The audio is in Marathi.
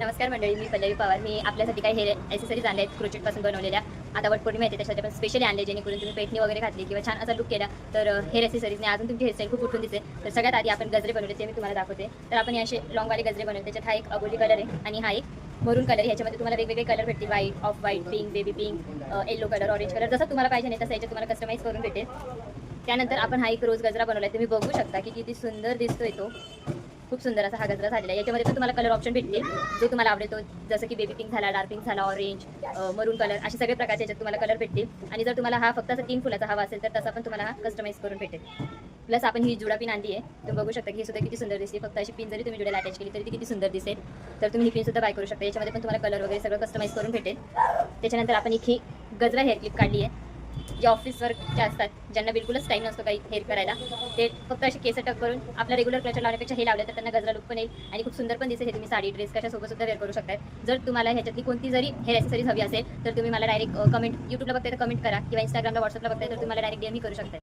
नमस्कार मंडळी, मी पल्लवी पवार. मी आपल्यासाठी काही हेअर ॲक्सेसरीज आणल्या आहेत क्रोचेटपासून बनवलेल्या. आता वटपौर्णिमा येते, त्यासाठी आपण स्पेशली आणले, जेणेकरून तुम्ही पेटणी वगैरे घातली किंवा छान असा लुक केला तर हेअर ॲक्सेसरीजने अजून तुमची हेअरस्टाईल खूप उठून दिसेल. तर सगळ्यात आधी आपण गजरे बनवले, ते मी तुम्हाला दाखवते. तर आपण हे असे लॉंगवाले गजरे बनवले. त्याच्यात हा एक अबोली कलर आहे आणि हा एक मरून कलर. ह्याच्यामध्ये तुम्हाला वेगवेगळे कलर भेटतील, white, off white, pink, baby pink, yellow colour, orange colour, जसं तुम्हाला पाहिजे नाही तसं याच्यात तुम्हाला कस्टमाइज करून भेटेल. त्यानंतर आपण हा एक रोज गजरा बनवला आहे. तुम्ही बघू शकता की किती सुंदर दिसतोय तो. खूप सुंदर असा हा गजरा झालेला आहे. याच्यामध्ये पण तुम्हाला कलर ऑप्शन भेटतील, जो तुम्हाला आवडेल तो, जसं की बेबी पिंक झाला, डार्क पिंक झाला, ऑरेंज, मरून कलर, असे सगळे प्रकारचे याच्यात तुम्हाला कलर भेटतील. आणि जर तुम्हाला हा फक्त असा 3 फुलाचा हवा असेल तर तसा पण तुम्हाला हा कस्टमाइज करून भेटेल. प्लस आपण ही जुडा पिन आणली आहे. तुम्ही बघू शकता की ही सुद्धा किती सुंदर दिसते. फक्त अशी पिन जरी तुम्ही जुड्याला अटॅच केली तरी ती किती सुंदर दिसेल. तर तुम्ही ही पिन सुद्धा बाय करू शकता. याच्यामध्ये पण तुम्हाला कलर वगैरे सगळं कस्टमाइज करून भेटेल. त्याच्यानंतर आपण एक ही गजरा हेअर क्लिप काढली आहे. जे ऑफिस वर्कचे असतात, ज्यांना बिलकुलच टाईम नसतो काही हेअर करायला, ते फक्त असे केस टक करून आपला रेग्युलर क्लचर लावण्यापेक्षा हे लावलं तर त्यांना गजरा लुक पण येईल आणि खूप सुंदर पण दिसेल. हे तुम्ही साडी, ड्रेस कशासोबत सुद्धा वेअर करू शकता. जर तुम्हाला ह्याच्यातली कोणती जरी हेअर ॲक्सेसरीज हवी असेल तर तुम्ही मला डायरेक्ट कमेंट, यूट्यूबला बघताय तर कमेंट करा किंवा इंस्टाग्रामला, व्हॉट्सअपला बघताय तर तुम्ही मला डायरेक्ट DM करू शकता.